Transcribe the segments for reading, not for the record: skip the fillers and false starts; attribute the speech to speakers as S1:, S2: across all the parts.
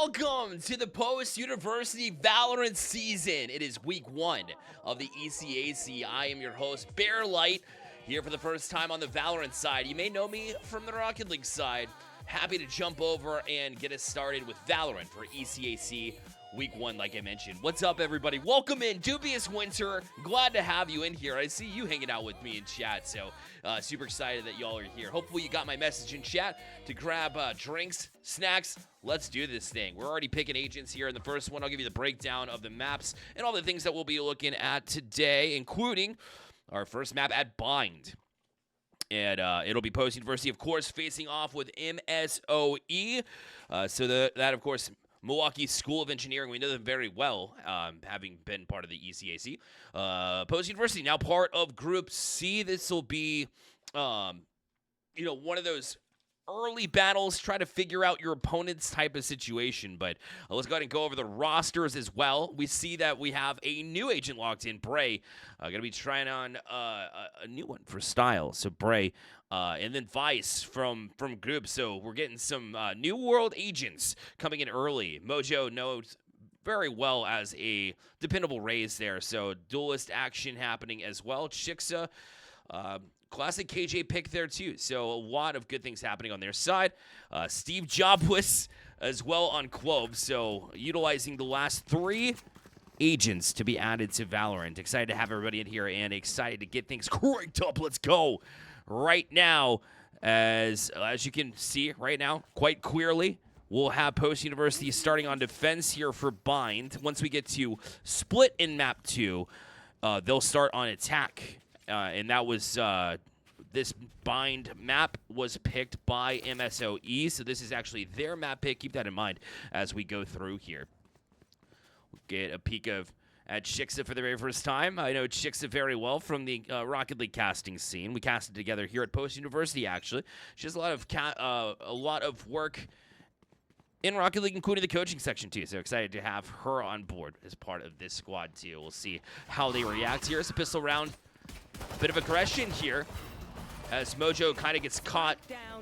S1: welcome to the post-university Valorant season. It is week 1 of the ECAC. I am your host, Bearlight, here for the first time on the Valorant side. You may know me from the Rocket League side. Happy to jump over and get us started with Valorant for ECAC week 1, like I mentioned. What's up, everybody? Welcome in, Dubious Winter. Glad to have you in here. I see you hanging out with me in chat, so super excited that y'all are here. Hopefully you got my message in chat to grab drinks, snacks. Let's do this thing. We're already picking agents here in the first one. I'll give you the breakdown of the maps and all the things that we'll be looking at today, including our first map at Bind. And it'll be post-university, of course, facing off with MSOE. So that, of course, Milwaukee School of Engineering, we know them very well, having been part of the ECAC. Post-university, now part of Group C. This will be, one of those early battles, try to figure out your opponent's type of situation. But let's go ahead and go over the rosters as well. We see that we have a new agent locked in, Bray. Going to be trying on a new one for style. So Bray, and then Vice from Group. So we're getting some new world agents coming in early. Mojo knows very well as a dependable raise there. So duelist action happening as well. Chixxa, classic KJ pick there too. So a lot of good things happening on their side. SteveJobless as well on Quobe. So utilizing the last 3 agents to be added to Valorant. Excited to have everybody in here and excited to get things cranked up. Let's go right now. As you can see right now, quite clearly, we'll have post-university starting on defense here for Bind. Once we get to split in map 2, they'll start on attack. And that was, this Bind map was picked by MSOE. So this is actually their map pick. Keep that in mind as we go through here. We'll get a peek at Chixxa for the very first time. I know Chixxa very well from the Rocket League casting scene. We casted together here at Post University, actually. She does a lot of work in Rocket League, including the coaching section, too. So excited to have her on board as part of this squad, too. We'll see how they react here. It's a pistol round. Bit of aggression here as Mojo kind of gets caught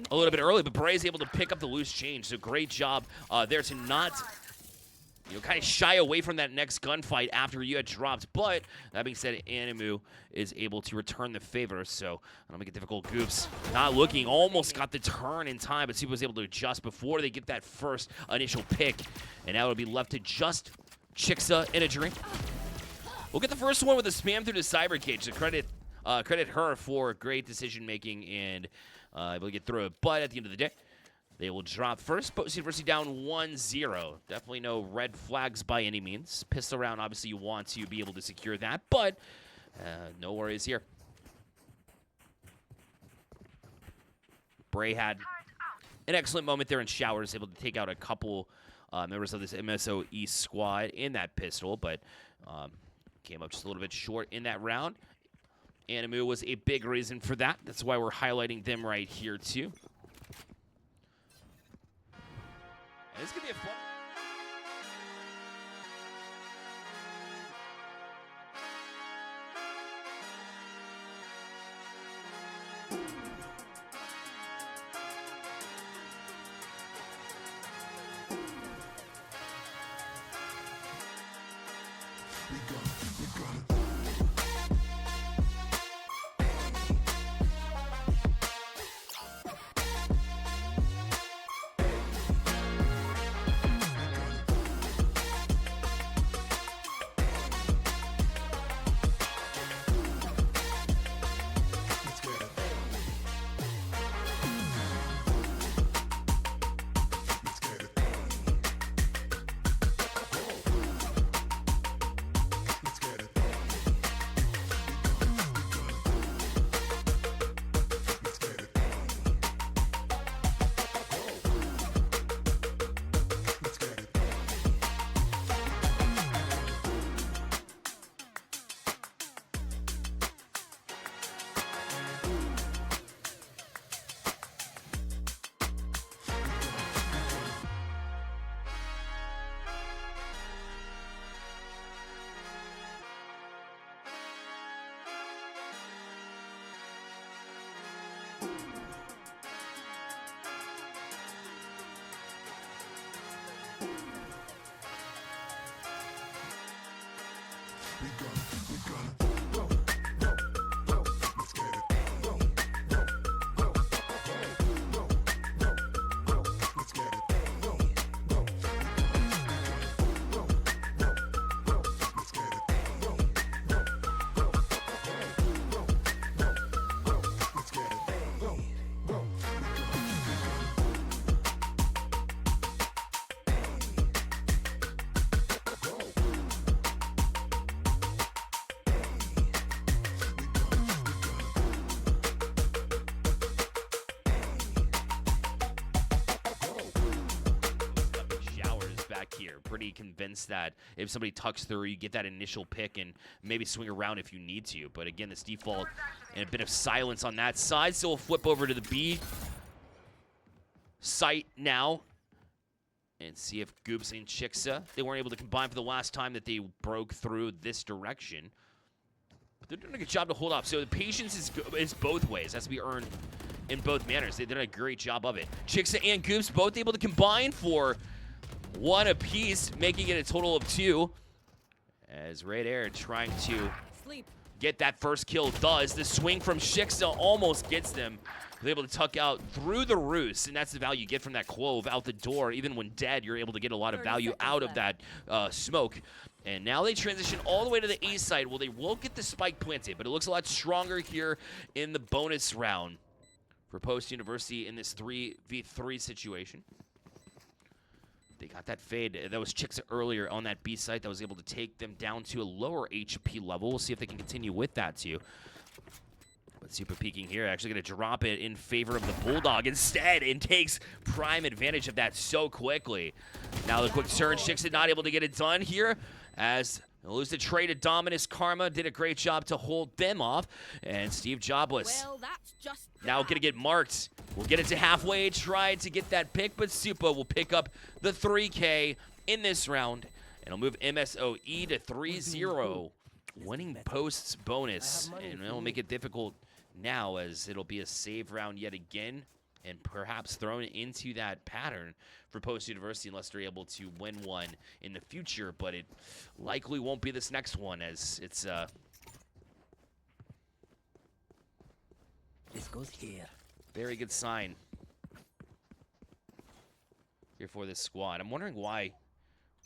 S1: a little bit early, but Bray is able to pick up the loose change. So great job there to not kind of shy away from that next gunfight after you had dropped. But that being said, Animu is able to return the favor. So that'll make it difficult. Goops not looking, almost got the turn in time, but Steve was able to adjust before they get that first initial pick. And now it'll be left to just Chixxa in a drink. We'll get the first one with a spam through the cyber cage. So credit her for great decision making and able to get through it. But at the end of the day, they will drop first. Post University down 1-0. Definitely no red flags by any means. Pistol round, obviously you want to be able to secure that, but no worries here. Bray had an excellent moment there in showers, able to take out a couple members of this MSOE squad in that pistol, but came up just a little bit short in that round. Animu was a big reason for that. That's why we're highlighting them right here, too. And this could be a fun... Here, pretty convinced that if somebody tucks through, you get that initial pick and maybe swing around if you need to. But again, this default and a bit of silence on that side. So we'll flip over to the B site now and see if Goops and Chixxa, they weren't able to combine for the last time that they broke through this direction. But they're doing a good job to hold up. So the patience is both ways. Has to be earned in both manners. They did a great job of it. Chixxa and Goops both able to combine for one apiece, making it a total of 2. As Red Air trying to get that first kill does. The swing from Chixxa almost gets them. They're able to tuck out through the roost, and that's the value you get from that clove out the door. Even when dead, you're able to get a lot of value out of that smoke. And now they transition all the way to the A side. Well, they will get the spike planted, but it looks a lot stronger here in the bonus round for Post University in this 3v3 situation. They got that fade. That was Chixxa earlier on that B site that was able to take them down to a lower HP level. We'll see if they can continue with that too. But super peeking here, actually going to drop it in favor of the Bulldog instead and takes prime advantage of that so quickly. Now the quick turn, Chixxa not able to get it done here as they lose the trade to Dominus. Karma did a great job to hold them off. And SteveJobless now going to get marked. We'll get it to halfway, try to get that pick, but Supa will pick up the 3K in this round. And it'll move MSOE to 3-0, winning Post's bonus. And it'll make it difficult now as it'll be a save round yet again and perhaps thrown into that pattern for Post University unless they're able to win one in the future. But it likely won't be this next one as it's
S2: this goes here.
S1: Very good sign here for this squad. I'm wondering why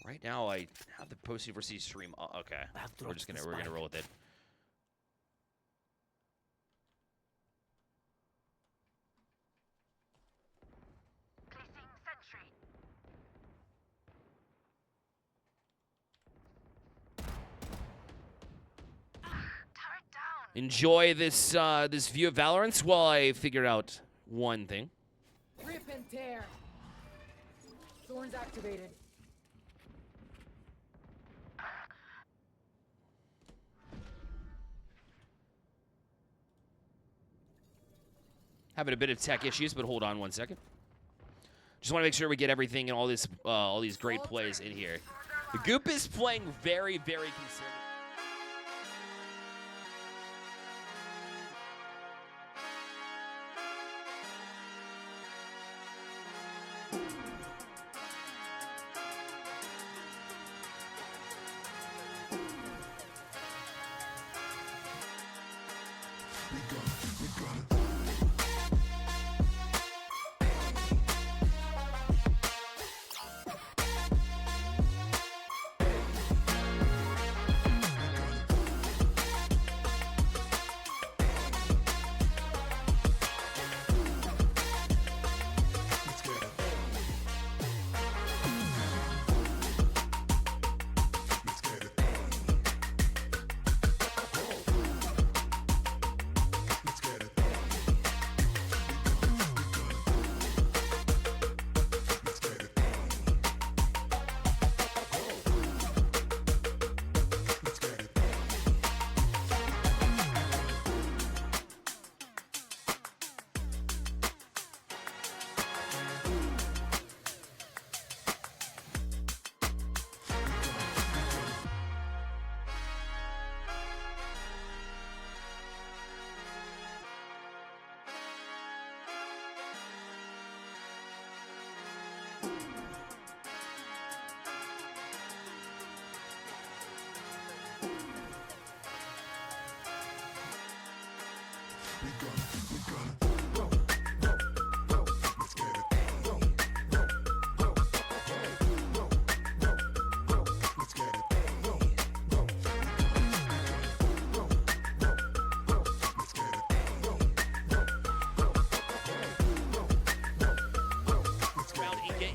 S1: right now I have the Post University stream. Oh, okay, we're gonna roll with it. Enjoy this this view of Valorant while I figure out one thing.
S3: Rip and tear. Thorns activated.
S1: Having a bit of tech issues, but hold on one second. Just want to make sure we get everything and all these great plays in here. The Goop is playing very, very conservative.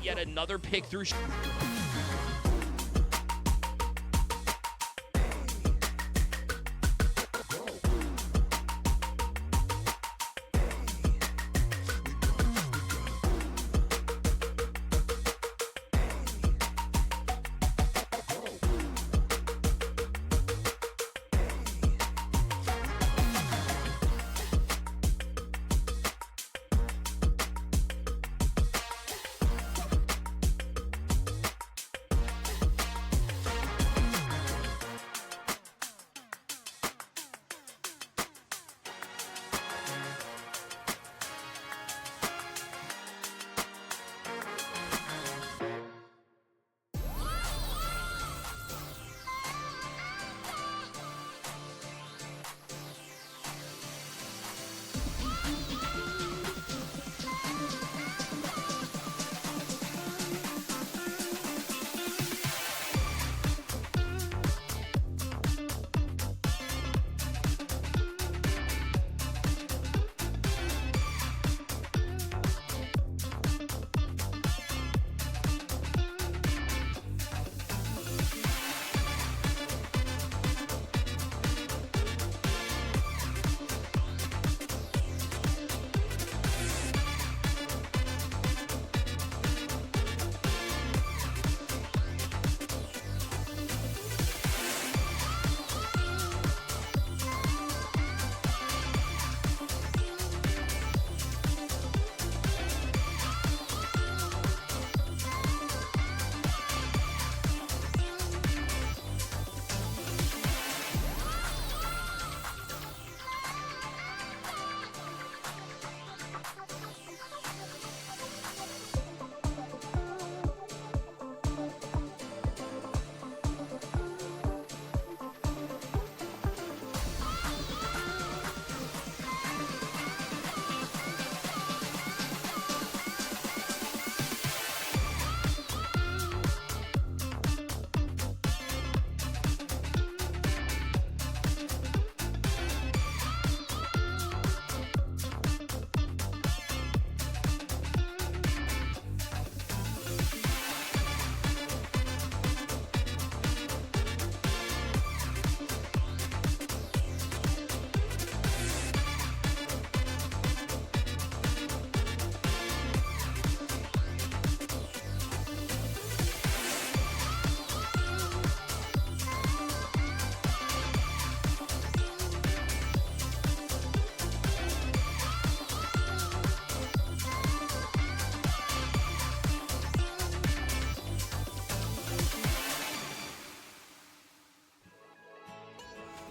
S1: yet another pick through.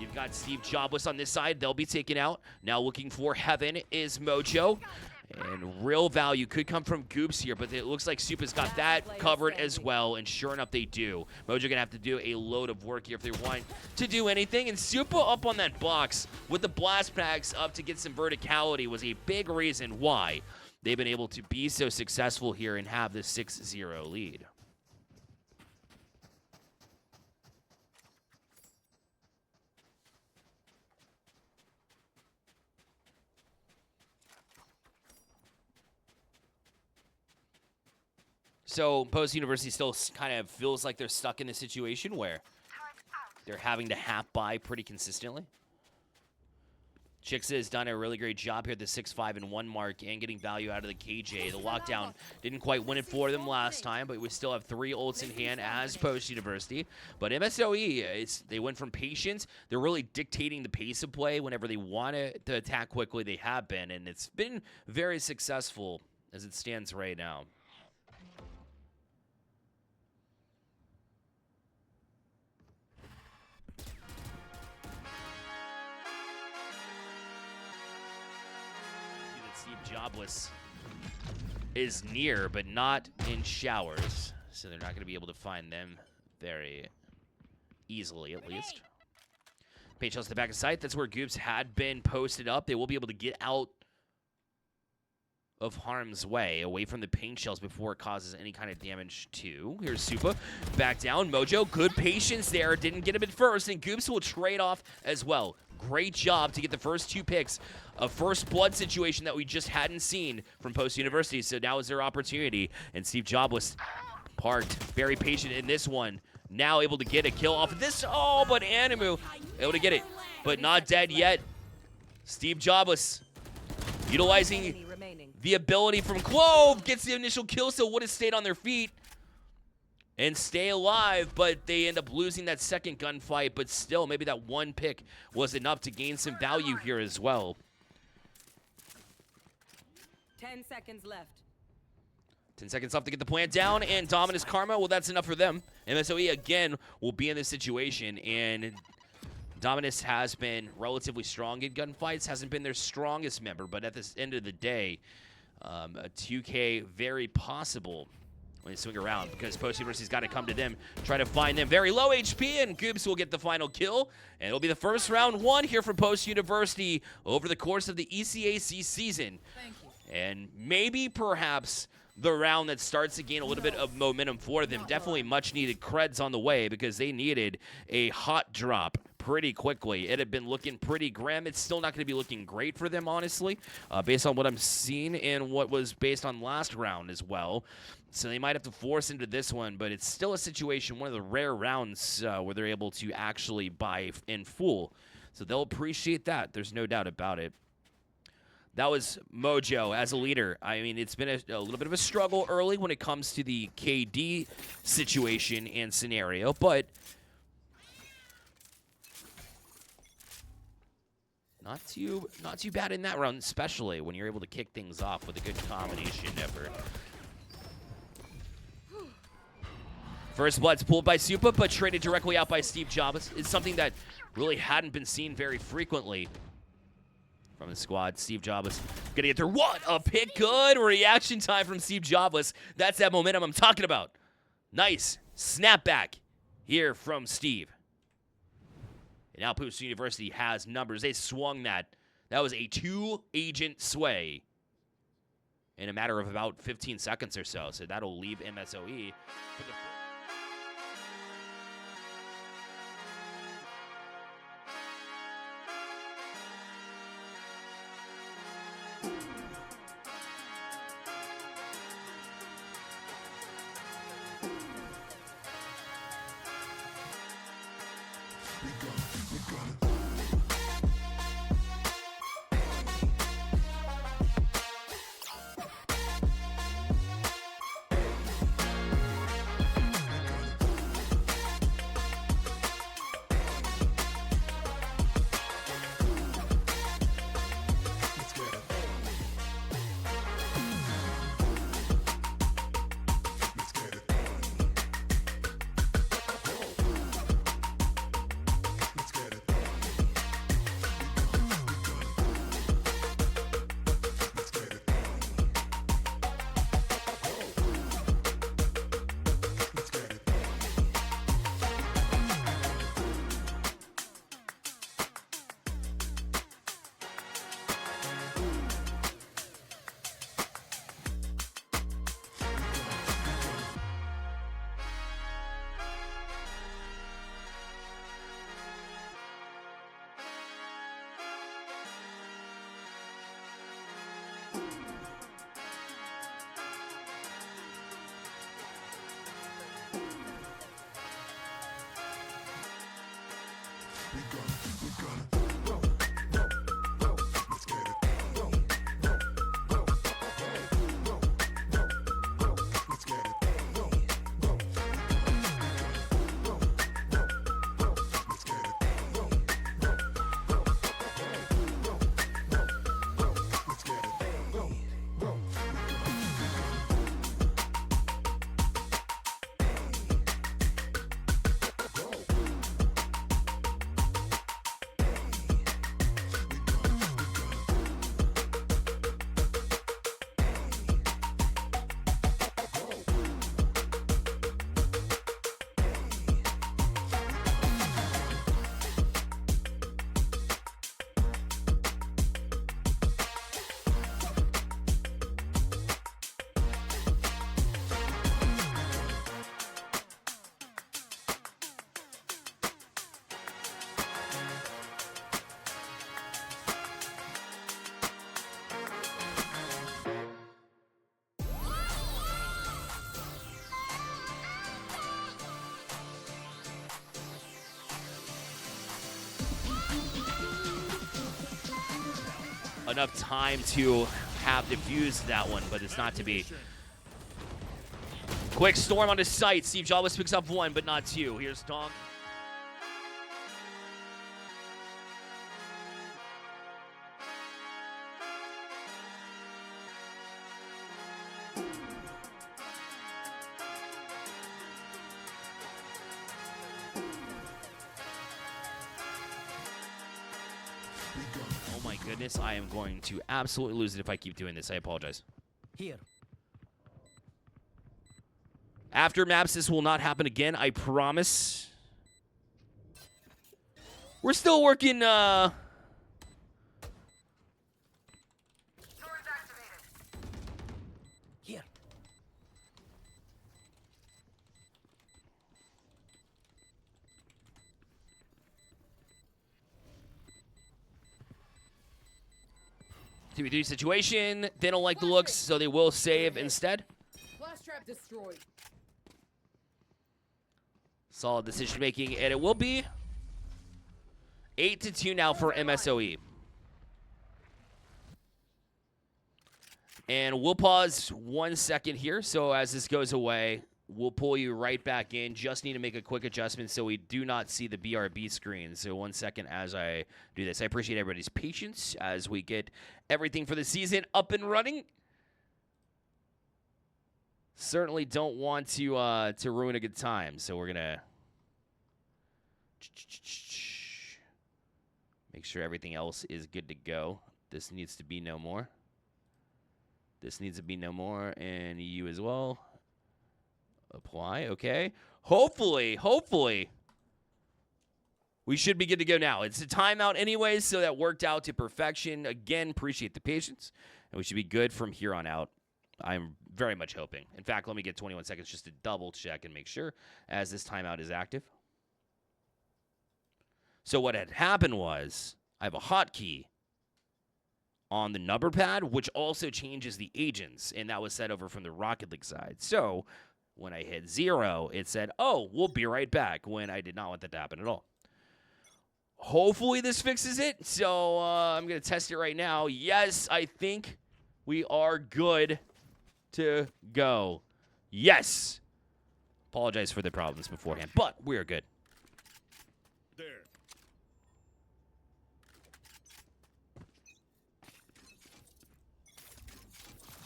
S1: You've got SteveJobless on this side. They'll be taken out. Now looking for Heaven is Mojo. And real value could come from Goops here, but it looks like Supa's got that covered as well, and sure enough, they do. Mojo gonna have to do a load of work here if they want to do anything, and Supa up on that box with the blast packs up to get some verticality was a big reason why they've been able to be so successful here and have this 6-0 lead. So, Post University still kind of feels like they're stuck in a situation where they're having to hap by pretty consistently. Chixxa has done a really great job here at the 6-5-1 mark and getting value out of the KJ. The lockdown didn't quite win it for them last time, but we still have 3 ults in hand as Post University. But MSOE, they went from patience. They're really dictating the pace of play whenever they want to attack quickly. They have been, and it's been very successful as it stands right now. SteveJobless is near, but not in showers, so they're not going to be able to find them very easily, at least. Paint shells to the back of sight. That's where Goops had been posted up. They will be able to get out of harm's way, away from the paint shells before it causes any kind of damage to. Here's Supa, back down. Mojo, good patience there. Didn't get him at first, and Goops will trade off as well. Great job to get the first 2 picks. A first blood situation that we just hadn't seen from Post University. So now is their opportunity. And SteveJobless parked, very patient in this one. Now able to get a kill off of this. Oh, but Animu able to get it, but not dead yet. SteveJobless utilizing the ability from Clove, gets the initial kill, so would have stayed on their feet and stay alive, but they end up losing that second gunfight. But still, maybe that 1 pick was enough to gain some value here as well.
S2: 10 seconds left.
S1: 10 seconds left to get the plant down, and Dominus Karma, well, that's enough for them. MSOE, again, will be in this situation, and Dominus has been relatively strong in gunfights, hasn't been their strongest member, but at the end of the day, a 2K very possible when they swing around, because Post University's got to come to them, try to find them. Very low HP, and Goops will get the final kill, and it'll be the first round 1 here for Post University over the course of the ECAC season.
S3: Thank you.
S1: And maybe, perhaps, the round that starts to gain a little bit of momentum for them. Definitely much needed creds on the way, because they needed a hot drop pretty quickly. It had been looking pretty grim. It's still not going to be looking great for them, honestly, based on what I'm seeing and what was based on last round as well. So they might have to force into this one, but it's still a situation, one of the rare rounds where they're able to actually buy in full. So they'll appreciate that. There's no doubt about it. That was Mojo as a leader. I mean, it's been a little bit of a struggle early when it comes to the KD situation and scenario, but not too bad in that round, especially when you're able to kick things off with a good combination effort. First blood's pulled by Supa, but traded directly out by SteveJobless. It's something that really hadn't been seen very frequently from the squad. SteveJobless gonna get there. What a pick! Good reaction time from SteveJobless. That's that momentum I'm talking about. Nice snapback here from Steve. And now Post University has numbers. They swung that. That was a 2-agent sway in a matter of about 15 seconds or so. So that'll leave MSOE for the enough time to have defused that one, but it's not to be. Quick storm onto site. SteveJobless picks up 1, but not 2. Here's Dong. Oh my goodness, I am going to absolutely lose it if I keep doing this. I apologize.
S4: Here.
S1: After maps, this will not happen again, I promise. We're still working,
S4: Here.
S1: TV3 situation. They don't like the looks, so they will save instead.
S3: Flash trap destroyed.
S1: Solid decision making, and it will be 8-2 now for MSOE. And we'll pause 1 second here. So as this goes away, we'll pull you right back in. Just need to make a quick adjustment so we do not see the BRB screen. So 1 second as I do this. I appreciate everybody's patience as we get everything for the season up and running. Certainly don't want to ruin a good time. So we're going to make sure everything else is good to go. This needs to be no more. This needs to be no more, and you as well. Apply, okay. Hopefully, we should be good to go now. It's a timeout anyways, so that worked out to perfection. Again, appreciate the patience, and we should be good from here on out. I'm very much hoping. In fact, let me get 21 seconds just to double check and make sure as this timeout is active. So what had happened was I have a hotkey on the number pad, which also changes the agents, and that was set over from the Rocket League side. So when I hit 0, it said, oh, we'll be right back, when I did not want that to happen at all. Hopefully this fixes it, so I'm going to test it right now. Yes, I think we are good to go. Yes. Apologize for the problems beforehand, but we are good.
S5: There.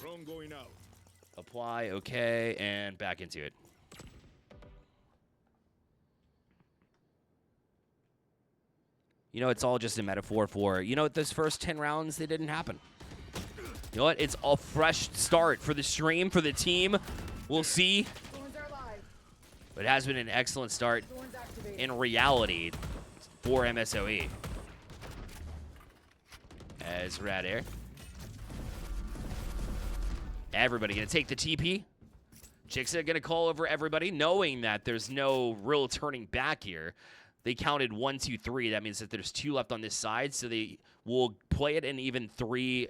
S5: Drone going out.
S1: Apply, okay, and back into it. You know, it's all just a metaphor for, you know what, those first 10 rounds, they didn't happen. You know what, it's a fresh start for the stream, for the team. We'll see.
S3: Thorns are live.
S1: But it has been an excellent start
S3: Thorns activated.
S1: in reality for MSOE. As Rad Air. Everybody gonna take the TP. Chixxa gonna call over everybody, knowing that there's no real turning back here. They counted 1, 2, 3. That means that there's 2 left on this side, so they will play it in even 3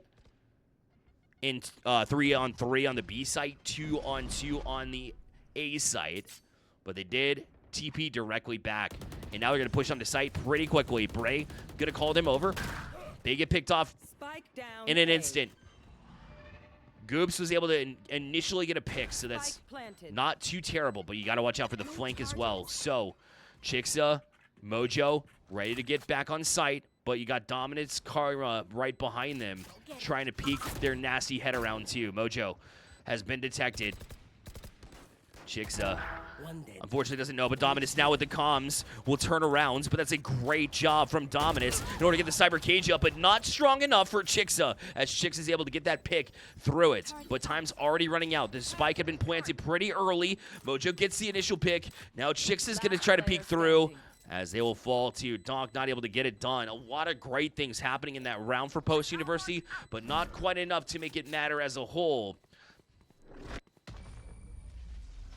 S1: on 3 on the B site, 2 on 2 on the A site. But they did TP directly back, and now they're gonna push on the site pretty quickly. Bray gonna call them over. They get picked off
S2: Spike down.
S1: in an
S2: A.
S1: instant. Goops was able to initially get a pick, so that's
S2: Spike planted.
S1: not too terrible, but you got to watch out for the flank as well. So, Mojo, ready to get back on site, but you got Dominant's Karma right behind them, trying to peek their nasty head around too. Mojo has been detected. Chixxa, unfortunately, doesn't know, but Dominus now with the comms will turn around, but that's a great job from Dominus in order to get the Cyber Cage up, but not strong enough for Chixxa, as Chixxa is able to get that pick through it. But time's already running out. The spike had been planted pretty early. Mojo gets the initial pick. Now Chixxa's going to try to peek through, as they will fall to Donk, not able to get it done. A lot of great things happening in that round for Post University, but not quite enough to make it matter as a whole.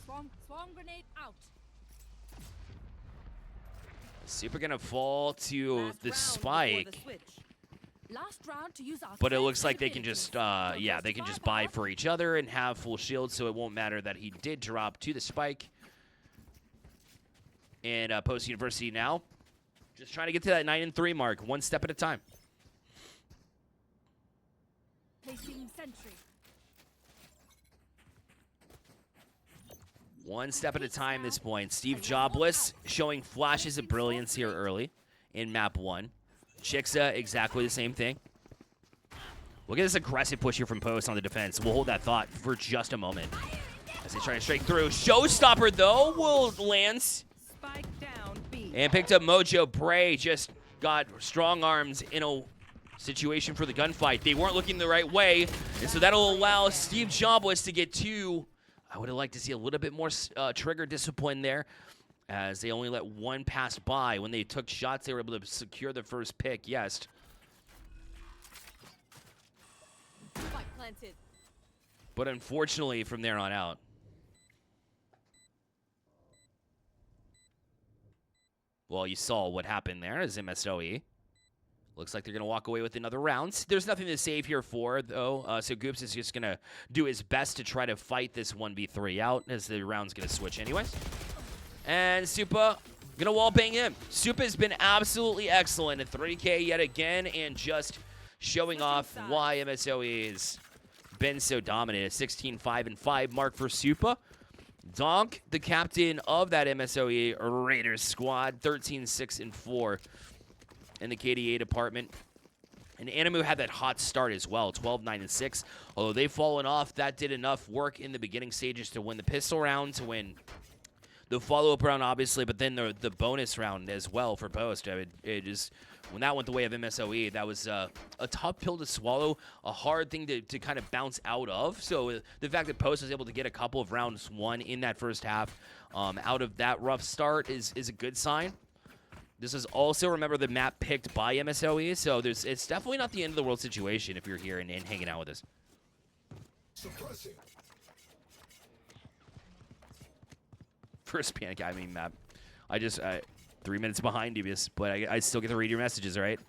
S2: Swarm grenade out.
S1: Super gonna fall to
S2: Last
S1: the
S2: round
S1: spike,
S2: before the switch. Last round to use our
S1: but it
S2: full
S1: looks like they can just,
S2: capabilities.
S1: yeah, they can just buy for each other and have full shield, so it won't matter that he did drop to the spike. And Post University now, just trying to get to that 9-3 mark, one step at a time.
S2: Placing sentry.
S1: One step at a time at this point. SteveJobless showing flashes of brilliance here early in map 1. Chixxa, exactly the same thing. Look at this aggressive push here from Post on the defense. We'll hold that thought for just a moment. As they try to strike through. Showstopper, though, will lands.
S2: Spike down B.
S1: And picked up Mojo. Bray just got strong arms in a situation for the gunfight. They weren't looking the right way, and so that'll allow SteveJobless to get 2. I would have liked to see a little bit more trigger discipline there, as they only let 1 pass by. When they took shots, they were able to secure the first pick, yes.
S2: Spike planted.
S1: But unfortunately, from there on out, well, you saw what happened there as MSOE. Looks like they're going to walk away with another round. There's nothing to save here for, though, so Goops is just going to do his best to try to fight this 1v3 out, as the round's going to switch anyways. And Supa going to wallbang him. Supa has been absolutely excellent at 3K yet again, and just showing off why MSOE has been so dominant. A 16-5-5 mark for Supa. Donk, the captain of that MSOE Raiders squad, 13-6-4 in the KDA department. And Animu had that hot start as well, 12-9-6. Although they've fallen off, that did enough work in the beginning stages to win the pistol round, to win the follow-up round, obviously, but then the bonus round as well for Post. I mean, it just, when that went the way of MSOE, that was a tough pill to swallow, a hard thing to kind of bounce out of. So the fact that Post was able to get a couple of rounds won in that first half out of that rough start is a good sign. This is also, remember, the map picked by MSOE, so it's definitely not the end of the world situation if you're here and hanging out with us.
S5: Suppressing.
S1: First panic, I mean, map. I 3 minutes behind you, but I still get to read your messages, right?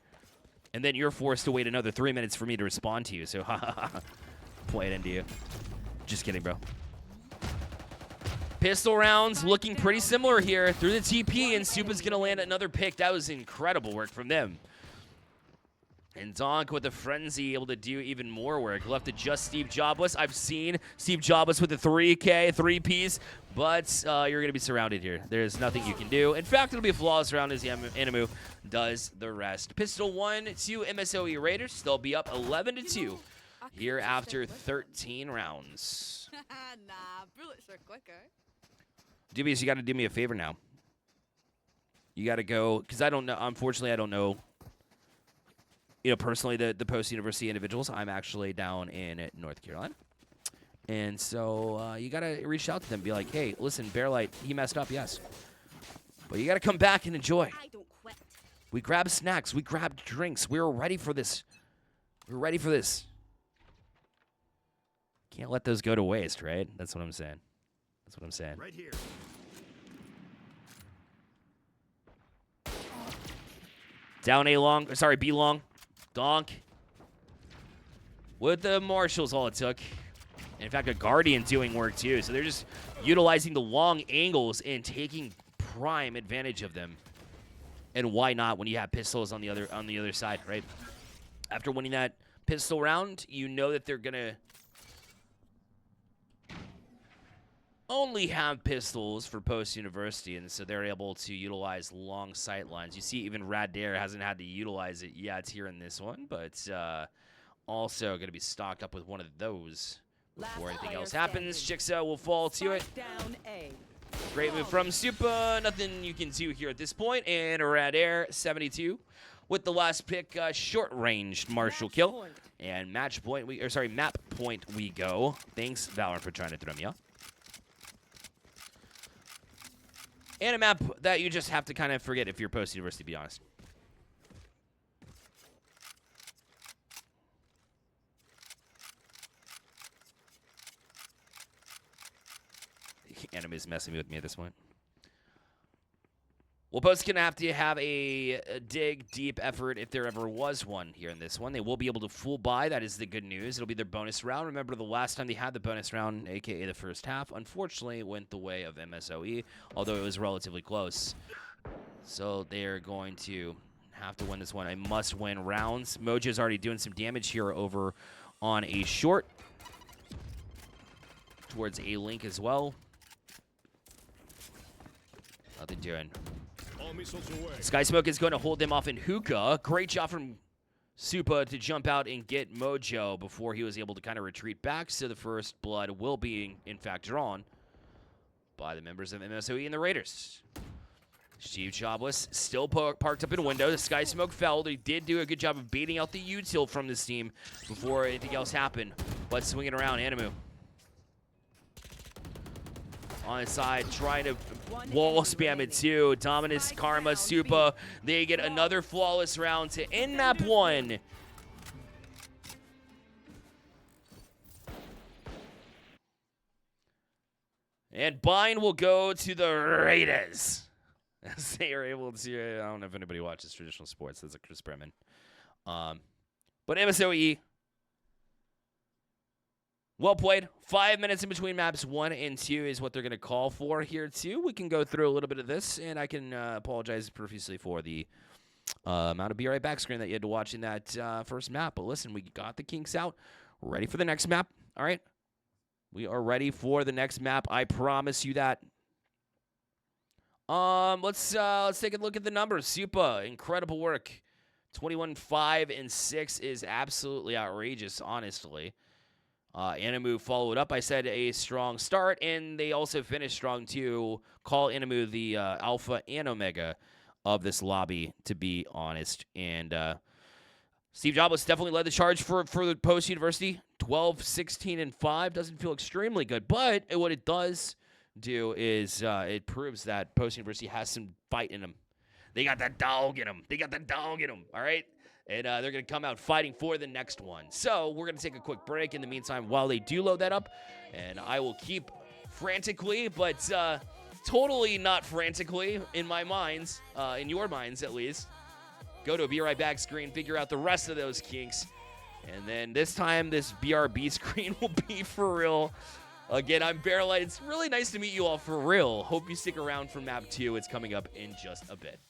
S1: And then you're forced to wait another 3 minutes for me to respond to you, so play it into you. Just kidding, bro. Pistol rounds looking pretty similar here through the TP, and Supa's going to land another pick. That was incredible work from them. And Donk with the frenzy, able to do even more work. Left to just SteveJobless. I've seen SteveJobless with the 3K, 3-piece, but you're going to be surrounded here. There's nothing you can do. In fact, it'll be a flawless round as the Animu does the rest. Pistol 1 to MSOE Raiders. They'll be up 11-2 here after 13 rounds.
S2: Nah, bullets are quicker.
S1: Dubious, you got to do me a favor now. You got to go, because I don't know, unfortunately, I don't know, personally, the post-university individuals. I'm actually down in North Carolina. And so you got to reach out to them, be like, hey, listen, Bearlight, he messed up, yes. But you got to come back and enjoy.
S2: I don't quit.
S1: We grabbed snacks. We grabbed drinks. We were ready for this. We're ready for this. Can't let those go to waste, right? That's what I'm saying. That's what I'm saying.
S5: Right here.
S1: Down A long, sorry, B long. Donk. With the Marshals, all it took. In fact, a Guardian doing work too. So they're just utilizing the long angles and taking prime advantage of them. And why not when you have pistols on the other side, right? After winning that pistol round, you know that they're gonna only have pistols for post-university, and so they're able to utilize long sight lines. You see even Rad Dare hasn't had to utilize it yet here in this one, but also going to be stocked up with one of those before anything else happens. Chixxa will fall to it.
S2: Down A.
S1: Great move from Supa. Nothing you can do here at this point. And Rad Air, 72. With the last pick, short-ranged Marshall kill. And map point we go. Thanks, Valorant, for trying to throw me off. And a map that you just have to kind of forget if you're post-university, to be honest. Anime is messing with me at this point. Well, Post's going to have a dig deep effort if there ever was one here in this one. They will be able to full buy. That is the good news. It'll be their bonus round. Remember, the last time they had the bonus round, a.k.a. the first half, unfortunately went the way of MSOE, although it was relatively close. So they're going to have to win this one. A must-win rounds. Mojo's already doing some damage here over on a short towards A link as well. Nothing doing.
S5: All missiles away.
S1: Sky Smoke is going to hold them off in hookah. Great job from Supa to jump out and get Mojo before he was able to kind of retreat back. So the first blood will be, in fact, drawn by the members of MSOE and the Raiders. SteveJobless still parked up in window. The Sky Smoke fell. They did do a good job of baiting out the util from this team before anything else happened. But swinging around, Animu on the side, trying to wall spam it too. Dominus, Karma, Supa. They get another flawless round to end map 1. And Bind will go to the Raiders. As they are able to, I don't know if anybody watches traditional sports. That's a Chris Bremen. But MSOE, well played. 5 minutes in between maps 1 and 2 is what they're going to call for here, too. We can go through a little bit of this, and I can apologize profusely for the amount of Bearlight back screen that you had to watch in that first map. But listen, we got the kinks out. We're ready for the next map. All right? We are ready for the next map. I promise you that. Let's take a look at the numbers. Supa, incredible work. 21, 5, and 6 is absolutely outrageous, honestly. Animu followed up. I said a strong start, and they also finished strong to call Animu the alpha and omega of this lobby, to be honest. And SteveJobless definitely led the charge for the post-university. 12, 16, and 5 doesn't feel extremely good, but what it does do is it proves that post-university has some fight in them. They got that dog in them. All right? And they're going to come out fighting for the next one. So we're going to take a quick break in the meantime while they do load that up. And I will keep frantically, but totally not frantically in my minds, in your minds at least. Go to a Be Right Back screen, figure out the rest of those kinks. And then this time, this BRB screen will be for real. Again, I'm Bearlight. It's really nice to meet you all for real. Hope you stick around for map 2. It's coming up in just a bit.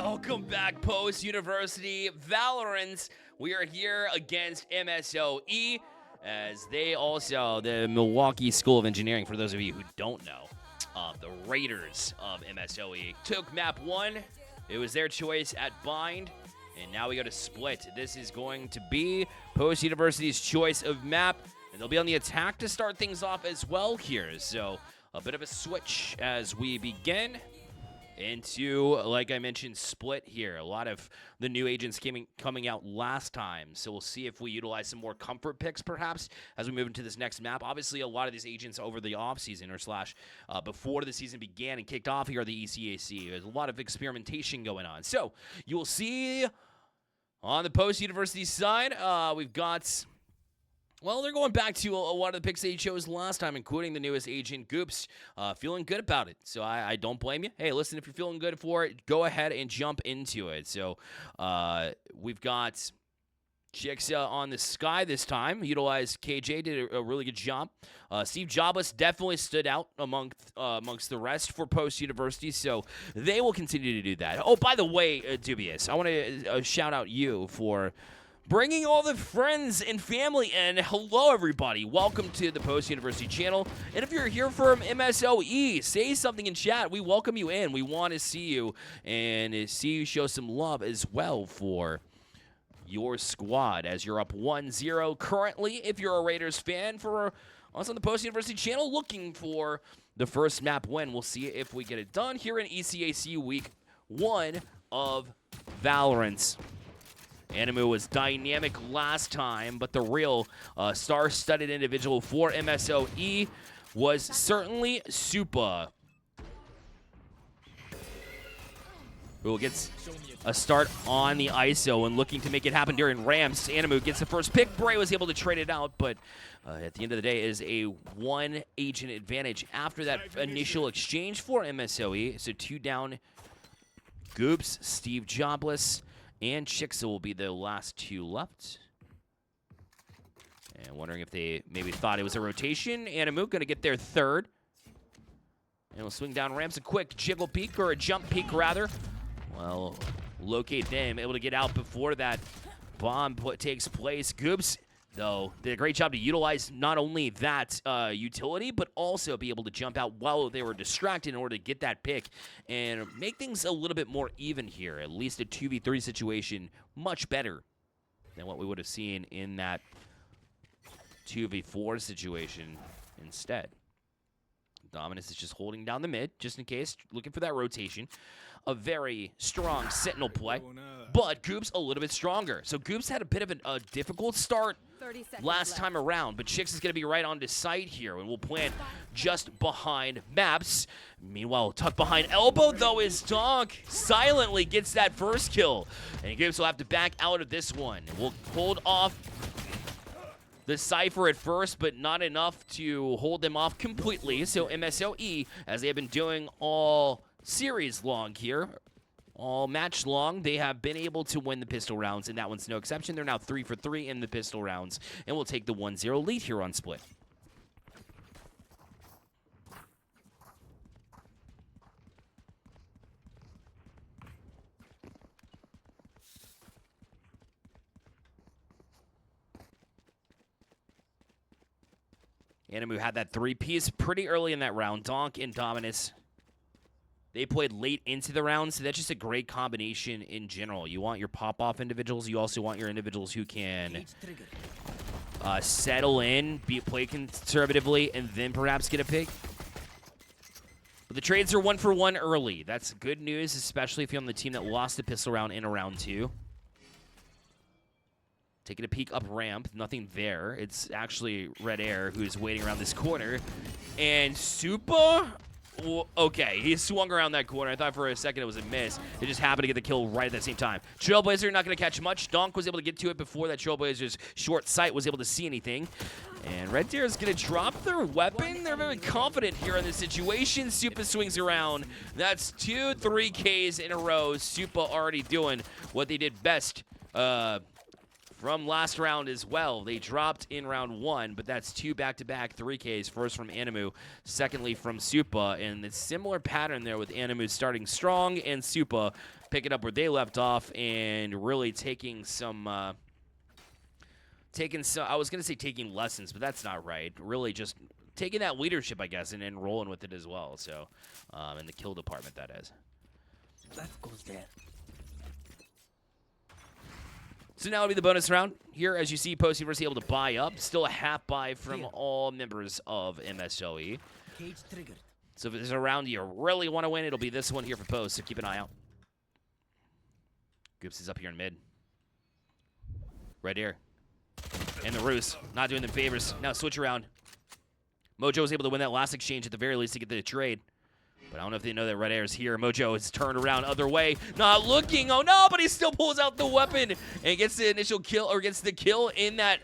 S1: Welcome back, Post University Valorant. We are here against MSOE, as they also, the Milwaukee School of Engineering, for those of you who don't know, the Raiders of MSOE, took map 1. It was their choice at Bind, and now we go to Split. This is going to be Post University's choice of map, and they'll be on the attack to start things off as well here. So a bit of a switch as we begin into, like I mentioned, Split here. A lot of the new agents coming out last time, so we'll see if we utilize some more comfort picks perhaps as we move into this next map. Obviously, a lot of these agents over the offseason or slash before the season began and kicked off here at the ECAC. There's a lot of experimentation going on. So you will see on the Post University side, we've got... Well, they're going back to a lot of the picks they chose last time, including the newest agent, Goops. Feeling good about it, so I don't blame you. Hey, listen, if you're feeling good for it, go ahead and jump into it. So we've got Chixxa on the Sky this time. Utilized KJ, did a really good job. SteveJobless definitely stood out amongst the rest for Post University, so they will continue to do that. Oh, by the way, Dubious, I want to shout out you for bringing all the friends and family in. Hello, everybody. Welcome to the Post University channel. And if you're here from MSOE, say something in chat. We welcome you in. We want to see you and see you show some love as well for your squad as you're up 1-0 currently. If you're a Raiders fan, for us on the Post University channel, looking for the first map win. We'll see if we get it done here in ECAC Week 1 of Valorant. Animu was dynamic last time, but the real star-studded individual for MSOE was certainly Supa, who gets a start on the ISO and looking to make it happen during Rams. Animu gets the first pick. Bray was able to trade it out, but at the end of the day, it is a one-agent advantage after that initial exchange for MSOE. So 2 down. Goops, SteveJobless, and Chixxa will be the last 2 left. And wondering if they maybe thought it was a rotation. Animu going to get their 3rd. And we'll swing down ramps. A quick jiggle peek, or a jump peek rather. Well, locate them. Able to get out before that bomb takes place. Goops, though, did a great job to utilize not only that utility, but also be able to jump out while they were distracted in order to get that pick and make things a little bit more even here. At least a 2v3 situation, much better than what we would have seen in that 2v4 situation instead. Dominus is just holding down the mid, just in case, looking for that rotation. A very strong Sentinel play, but Goops a little bit stronger. So Goops had a bit of a difficult start last time around, but Chixxa is going to be right onto site here, and we'll plant just behind Maps. Meanwhile, tucked behind Elbow, though, is Donk. Silently gets that first kill, and Goops will have to back out of this one. We'll hold off the Cypher at first, but not enough to hold them off completely. So MSOE, as they have been doing all series long here, all match long, they have been able to win the pistol rounds, and that one's no exception. They're now 3 for 3 in the pistol rounds, and we'll take the 1-0 lead here on Split. Animu had that 3-piece pretty early in that round. Donk and Dominus, they played late into the round, so that's just a great combination in general. You want your pop-off individuals. You also want your individuals who can settle in, play conservatively, and then perhaps get a pick. But the trades are 1 for 1 early. That's good news, especially if you're on the team that lost the pistol round in round 2. Taking a peek up ramp, nothing there. It's actually Red Air who's waiting around this corner. And Supa, okay, he swung around that corner. I thought for a second it was a miss. It just happened to get the kill right at the same time. Trailblazer not going to catch much. Donk was able to get to it before that Trailblazer's short sight was able to see anything. And Red Deer is going to drop their weapon. They're very confident here in this situation. Supa swings around. That's 2-3 Ks in a row. Supa already doing what they did best from last round as well. They dropped in round 1, but that's 2 back-to-back 3Ks. First from Animu, secondly from Supa, and it's similar pattern there with Animu starting strong and Supa picking up where they left off and really taking some, I was going to say taking lessons, but that's not right. Really just taking that leadership, I guess, and rolling with it as well. So, in the kill department, that is.
S4: That goes there.
S1: So now it'll be the bonus round. Here, as you see, Post University able to buy up. Still a half buy from all members of MSOE.
S4: Cage triggered.
S1: So if there's a round you really want to win, it'll be this one here for Post, so keep an eye out. Goops is up here in mid. Right here. And the Roos, not doing them favors. Now switch around. Mojo was able to win that last exchange at the very least to get the trade. But I don't know if they know that Red Air is here. Mojo is turned around other way. Not looking. Oh, no, but he still pulls out the weapon and gets the initial kill, or gets the kill in that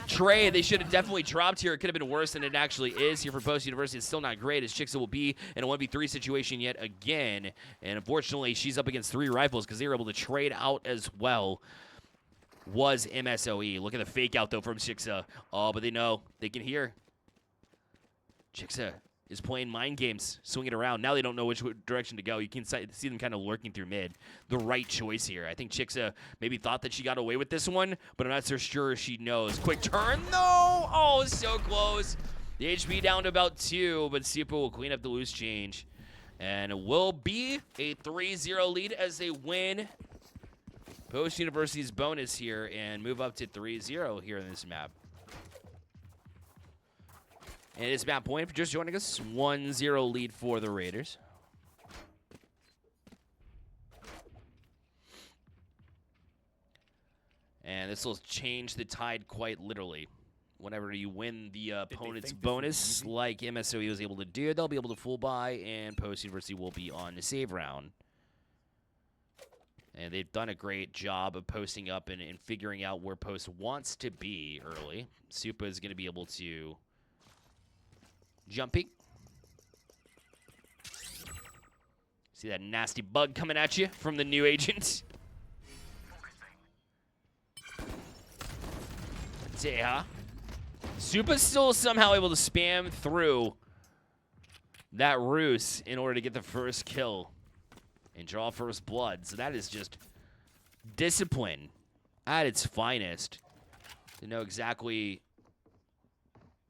S1: trade. They should have definitely dropped here. It could have been worse than it actually is here for Post University. It's still not great, as Chixxa will be in a 1v3 situation yet again. And unfortunately, she's up against 3 rifles because they were able to trade out as well. Was MSOE. Look at the fake out, though, from Chixxa. Oh, but they know. They can hear. Chixxa is playing mind games, swinging around. Now they don't know which direction to go. You can see them kind of lurking through mid. The right choice here. I think Chixxa maybe thought that she got away with this one, but I'm not so sure she knows. Quick turn. No! Oh, so close. The HP down to about 2, but Supa will clean up the loose change. And it will be a 3-0 lead as they win Post University's bonus here and move up to 3-0 here in this map. And it's Matt Point for just joining us. 1-0 lead for the Raiders. And this will change the tide quite literally. Whenever you win the opponent's bonus, like MSOE was able to do, they'll be able to full buy, and Post University will be on the save round. And they've done a great job of posting up and figuring out where Post wants to be early. Supa is going to be able to jumping. See that nasty bug coming at you from the new agent. Yeah. Supa's still somehow able to spam through that Roos in order to get the first kill and draw first blood. So that is just discipline at its finest. To know exactly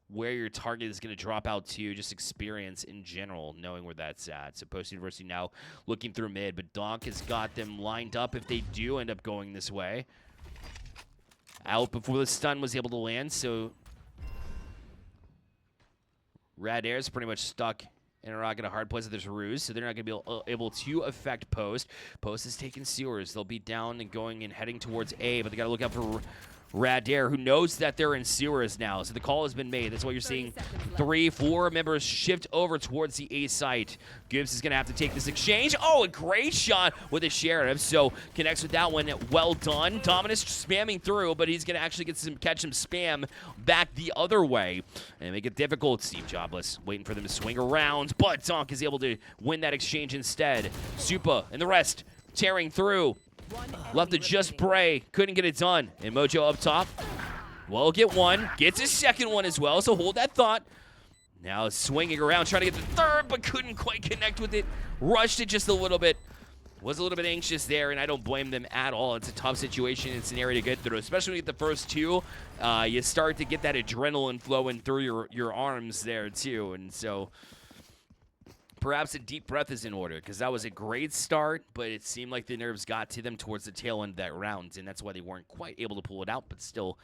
S1: where your target is going to drop out to, just experience in general, knowing where that's at. So Post University now looking through mid, but Donk has got them lined up if they do end up going this way. Out before the stun was able to land, so Rad Air is pretty much stuck in a rock in a hard place if there's a ruse, so they're not going to be able to affect Post. Post is taking sewers. They'll be down and going and heading towards A, but they got to look out for Rad Air, who knows that they're in sewers now. So the call has been made. That's why you're seeing 3-4 members shift over towards the A site. Gibbs is going to have to take this exchange. Oh, a great shot with the Sheriff. So connects with that one. Well done. Dominus spamming through, but he's going to actually catch some spam back the other way and make it difficult. SteveJobless waiting for them to swing around, but Donk is able to win that exchange instead. Supa and the rest tearing through. Left to just Bray. Couldn't get it done. And Mojo up top. Well, get one. Gets a second one as well, so hold that thought. Now swinging around, trying to get the third, but couldn't quite connect with it. Rushed it just a little bit. Was a little bit anxious there, and I don't blame them at all. It's a tough situation and scenario to get through, especially when you get the first two. You start to get that adrenaline flowing through your arms there, too. And so perhaps a deep breath is in order, because that was a great start, but it seemed like the nerves got to them towards the tail end of that round, and that's why they weren't quite able to pull it out. But still,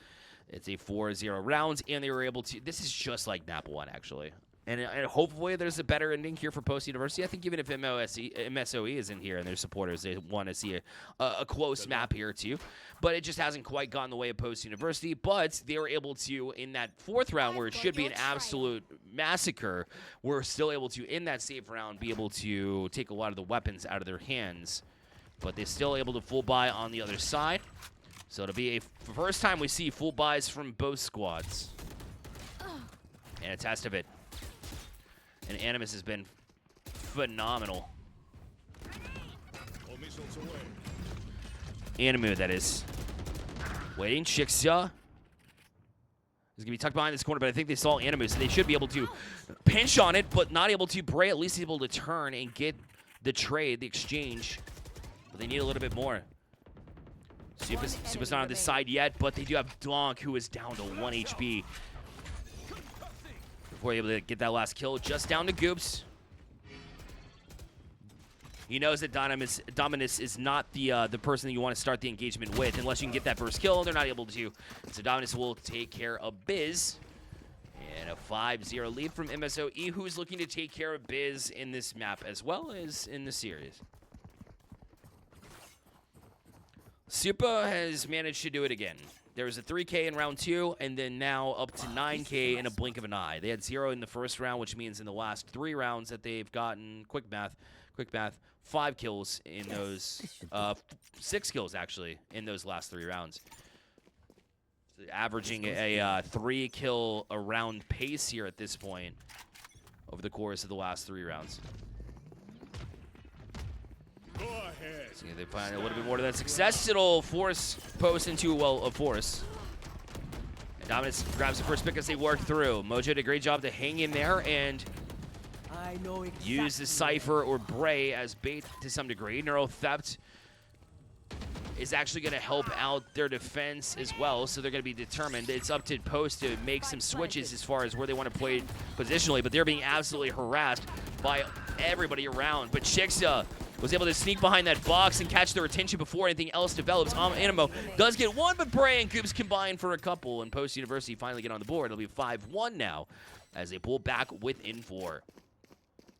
S1: it's a 4-0 round, and they were able to. This is just like map 1, actually. And hopefully there's a better ending here for Post University. I think even if MSOE is in here and their supporters, they want to see a close map here too. But it just hasn't quite gone the way of Post University. But they were able to, in that 4th round where it should be an absolute massacre, we're still able to, in that safe round, be able to take a lot of the weapons out of their hands. But they're still able to full buy on the other side. So it'll be a first time we see full buys from both squads. And a test of it. And Animus has been phenomenal. Animu, that is. Waiting, Chixxa. He's going to be tucked behind this corner, but I think they saw Animus, and they should be able to pinch on it, but not able to. Bray at least able to turn and get the trade, the exchange. But they need a little bit more. Super's not on this side yet, but they do have Donk, who is down to 1 HP. Before able to get that last kill, just down to Goops. He knows that Dominus is not the person that you want to start the engagement with. Unless you can get that first kill, they're not able to. So Dominus will take care of Biz. And a 5-0 lead from MSOE, who's looking to take care of Biz in this map as well as in the series. Supa has managed to do it again. There was a 3K in round 2, and then now up to 9K in a blink of an eye. They had 0 in the first round, which means in the last 3 rounds that they've gotten, quick math, 5 kills in those, 6 kills actually in those last 3 rounds. So averaging a 3 kill a round pace here at this point over the course of the last 3 rounds.
S5: Go ahead.
S1: So they find a little bit more to that success. It'll force Post into, well, a force. And Dominus grabs the first pick as they work through. Mojo did a great job to hang in there and
S4: I know exactly
S1: use the Cypher or Bray as bait to some degree. Neural Theft is actually going to help out their defense as well, so they're going to be determined. It's up to Post to make some switches as far as where they want to play positionally, but they're being absolutely harassed by everybody around. But Chixxa was able to sneak behind that box and catch their attention before anything else develops. Animo does get one, but Bray and Goops combine for a couple, and Post University finally get on the board. It'll be 5-1 now as they pull back within 4.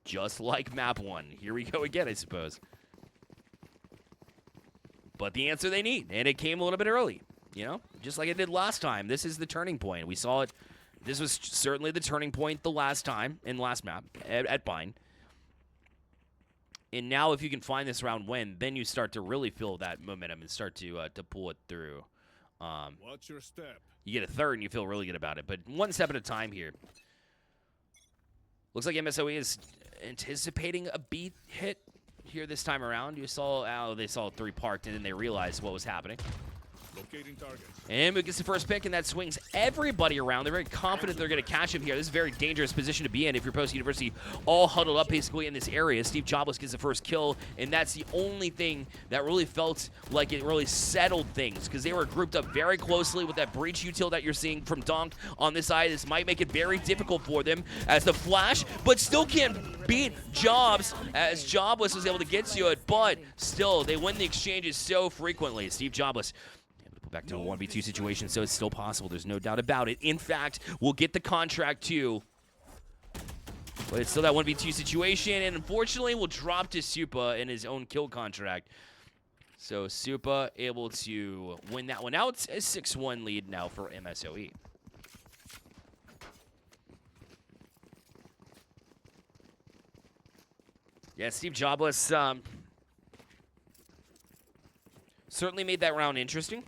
S1: Just like map 1. Here we go again, I suppose. But the answer they need, and it came a little bit early, you know? Just like it did last time. This is the turning point. We saw it. This was certainly the turning point the last time in last map at Bind. And now if you can find this round win, then you start to really feel that momentum and start to pull it through.
S5: Watch your step.
S1: You get a third and you feel really good about it. But one step at a time here. Looks like MSOE is anticipating a beat hit here this time around. You saw, they saw 3 parked, and then they realized what was happening.
S5: Locating target.
S1: And Mook gets the first pick, and that swings everybody around. They're very confident they're going to catch him here. This is a very dangerous position to be in if you're Post University all huddled up basically in this area. SteveJobless gets the first kill, and that's the only thing that really felt like it really settled things, because they were grouped up very closely with that breach util that you're seeing from Donk on this side. This might make it very difficult for them as the flash, but still can't beat Jobs as Jobless was able to get to it, but still, they win the exchanges so frequently. SteveJobless back to a 1v2 situation, so it's still possible. There's no doubt about it. In fact, we'll get the contract too. But it's still that 1v2 situation, and unfortunately, we'll drop to Supa in his own kill contract. So Supa able to win that one out. A 6-1 lead now for MSOE. Yeah, SteveJobless certainly made that round interesting.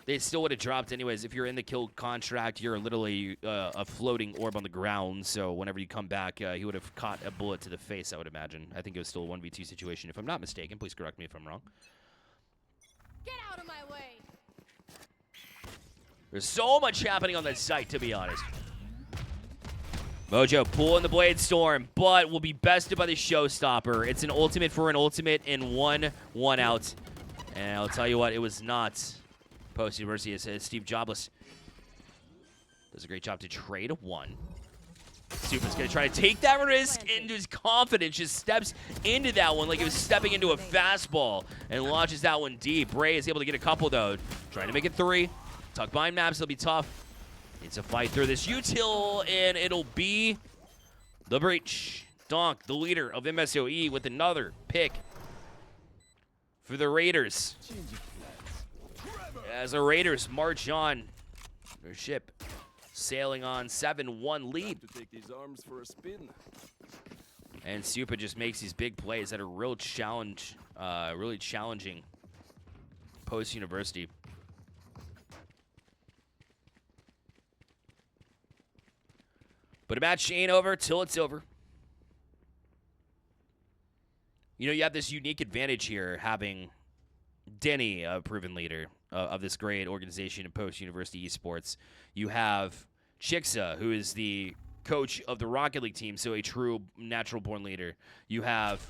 S1: They still would have dropped anyways. If you're in the kill contract, you're literally a floating orb on the ground. So whenever you come back, he would have caught a bullet to the face, I would imagine. I think it was still a 1v2 situation. If I'm not mistaken, please correct me if I'm wrong.
S2: Get out of my way.
S1: There's so much happening on that site, to be honest. Mojo pulling the Blade Storm, but will be bested by the Showstopper. It's an ultimate for an ultimate in 1 out. And I'll tell you what, it was not Post University. As SteveJobless does a great job to trade 1. Supa's going to try to take that risk, and his confidence just steps into that one like it was stepping into a fastball and launches that one deep. Bray is able to get a couple, though. Trying to make it 3. Tuck bind maps, it'll be tough. It's a fight through this util, and it'll be the breach. Donk, the leader of MSOE, with another pick for the Raiders. As the Raiders march on their ship, sailing on 7-1 lead.
S6: To take these arms for a spin.
S1: And Supa just makes these big plays that are real challenge, really challenging Post University. But a match ain't over till it's over. You know, you have this unique advantage here, having Denny, a proven leader of this great organization in post-university esports. You have Chixxa, who is the coach of the Rocket League team, so a true natural-born leader. You have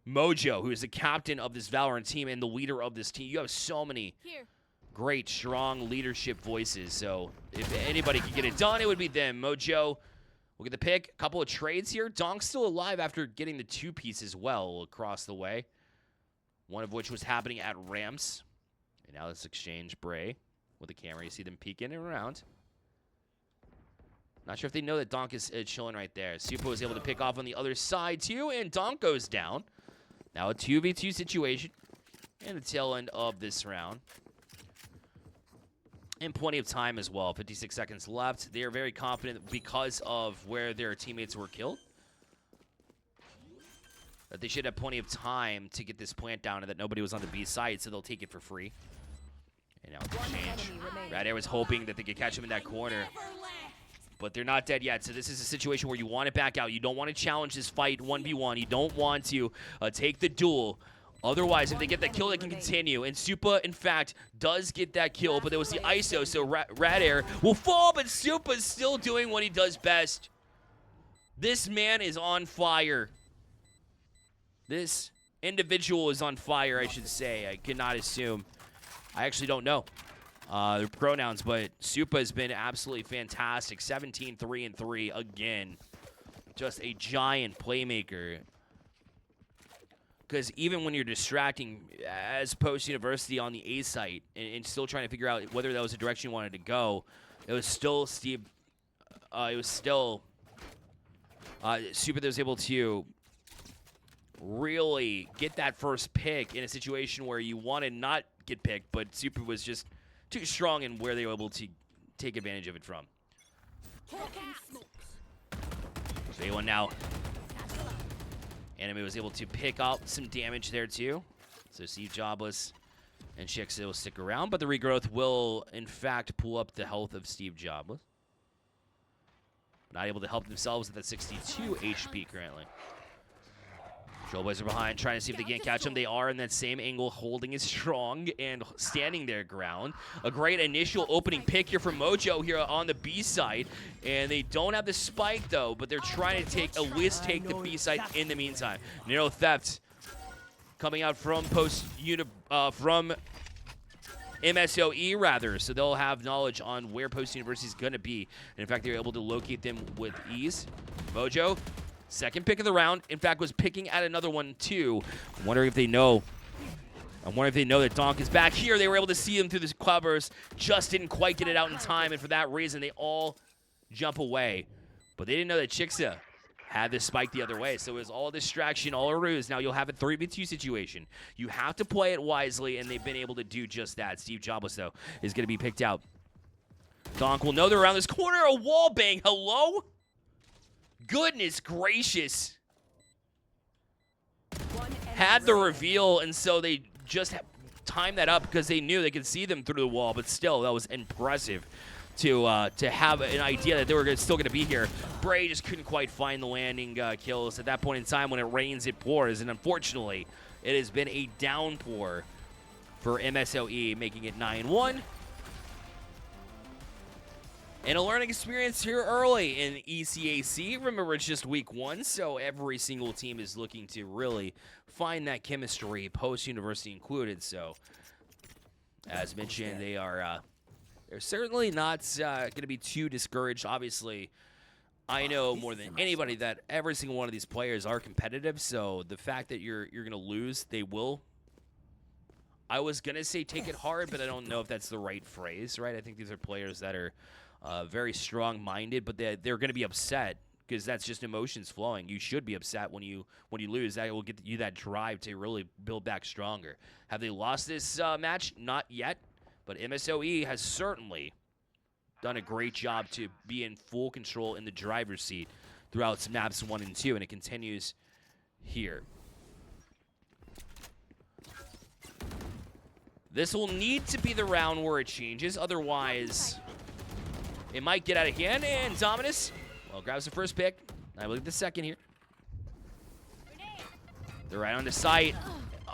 S1: Mojo, who is the captain of this Valorant team and the leader of this team. You have so many great, strong leadership voices. So if anybody could get it done, it would be them. Mojo will get the pick. A couple of trades here. Donk's still alive after getting the 2-piece as well across the way. One of which was happening at Rams. And now let's exchange Bray with the camera. You see them peeking around. Not sure if they know that Donk is chilling right there. Supo is able to pick off on the other side too, and Donk goes down. Now a 2v2 situation and the tail end of this round. And plenty of time as well. 56 seconds left. They are very confident because of where their teammates were killed, that they should have plenty of time to get this plant down and that nobody was on the B side, so they'll take it for free. And now it's change. Rad Air was hoping that they could catch him in that corner, but they're not dead yet. So this is a situation where you want to back out. You don't want to challenge this fight 1v1. You don't want to take the duel. Otherwise, if they get that kill, they can continue. And Supa, in fact, does get that kill, but there was the ISO, so Rad Air will fall, but Supa's still doing what he does best. This man is on fire. This individual is on fire, I should say. I cannot assume. I actually don't know their pronouns, but Supa has been absolutely fantastic. 17-3-3 again. Just a giant playmaker. Because even when you're distracting as post-university on the A site and still trying to figure out whether that was the direction you wanted to go, it was still Supa that was able to really get that first pick in a situation where you want to not get picked, but Supa was just too strong in where they were able to take advantage of it from. A1 now. Enemy was able to pick up some damage there too. So SteveJobless and Chixxa will stick around, but the regrowth will in fact pull up the health of SteveJobless. Not able to help themselves at that 62 HP currently. Trailblazers are behind, trying to see if they can't catch him. They are in that same angle, holding it strong and standing their ground. A great initial opening pick here from Mojo here on the B side. And they don't have the spike, though, but they're trying to at least take the B side in the meantime. Narrow theft coming out from from MSOE, rather. So they'll have knowledge on where Post University is going to be. And in fact, they're able to locate them with ease. Mojo, second pick of the round, in fact, was picking at another one, too. I'm wondering if they know that Donk is back here. They were able to see him through this cloud burst, just didn't quite get it out in time, and for that reason, they all jump away. But they didn't know that Chixxa had this spike the other way, so it was all distraction, all a ruse. Now you'll have a 3v2 situation. You have to play it wisely, and they've been able to do just that. SteveJobless, though, is going to be picked out. Donk will know they're around this corner. A wall bang. Hello? Goodness gracious. Had the reveal, and so they just timed that up because they knew they could see them through the wall, but still, that was impressive to have an idea that they were still going to be here. Bray just couldn't quite find the landing kills. At that point in time, when it rains, it pours, and unfortunately, it has been a downpour for MSOE, making it 9-1. And a learning experience here early in ECAC. Remember, it's just week 1, so every single team is looking to really find that chemistry, post-university included. So, as mentioned, they're certainly not going to be too discouraged. Obviously, I know more than anybody that every single one of these players are competitive, so the fact that you're going to lose, they will. I was going to say take it hard, but I don't know if that's the right phrase, right? I think these are players that are very strong-minded, but they're going to be upset because that's just emotions flowing. You should be upset when you lose. That will get you that drive to really build back stronger. Have they lost this match? Not yet, but MSOE has certainly done a great job to be in full control in the driver's seat throughout maps 1 and 2, and it continues here. This will need to be the round where it changes, otherwise it might get out of hand, and Dominus, well, grabs the first pick. I believe the second here. They're right on the site.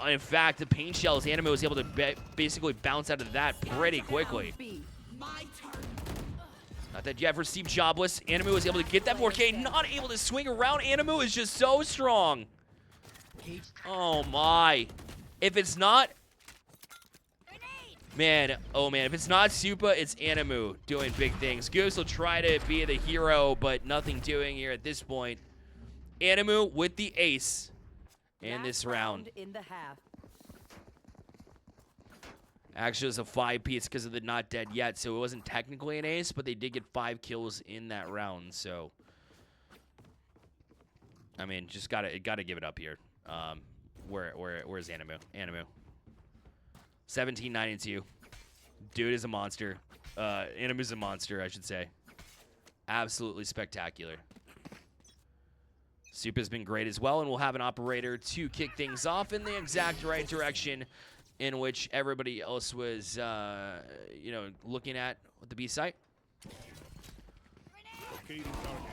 S1: in fact, the paint shells, Anima was able to basically bounce out of that pretty quickly. Not that yet for SteveJobless. Anima was able to get that 4K, not able to swing around. Anima is just so strong. Oh my. If it's not... Man, oh man, if it's not Supa, it's Animu doing big things. Goose will try to be the hero, but nothing doing here at this point. Animu with the ace in this round.
S4: In the half.
S1: Actually, it was a 5-piece because of the not dead yet, so it wasn't technically an ace, but they did get 5 kills in that round, so... I mean, just gotta give it up here. Where's Animu? Animu. 1792. Dude is a monster. Animu's a monster, I should say. Absolutely spectacular. Supa's been great as well, and we'll have an operator to kick things off in the exact right direction in which everybody else was, looking at with the B site.
S5: Locating target.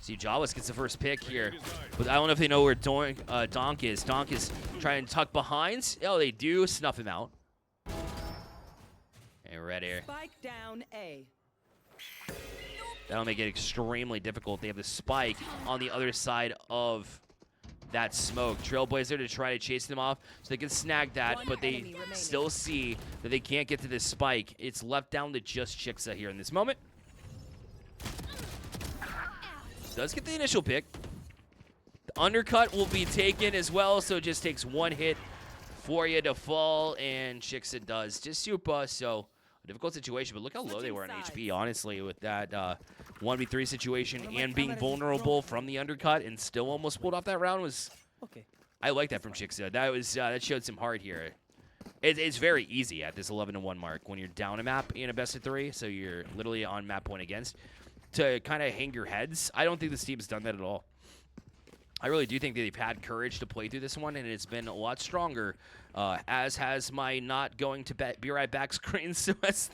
S1: SteveJobless gets the first pick here, but I don't know if they know where Donk is. Donk is trying to tuck behind. Oh, they do snuff him out. And red here.
S4: Spike down A.
S1: That'll make it extremely difficult. They have the spike on the other side of that smoke. Trailblazer to try to chase them off so they can snag that, but they still see that they can't get to this spike. It's left down to just Chixxa here in this moment. Does get the initial pick. The undercut will be taken as well, so it just takes one hit for you to fall, and Chixxa does just Supa, so a difficult situation, but look how low they were on HP, honestly, with that 1v3 situation and being vulnerable from the undercut and still almost pulled off that round was...
S4: Okay.
S1: I like that from Chixxa. That showed some heart here. It's very easy at this 11-1 mark when you're down a map in a best-of-3, so you're literally on map point against, to kind of hang your heads. I don't think this team's done that at all. I really do think that they've had courage to play through this one, and it's been a lot stronger, as has my not going to be right back screen, so as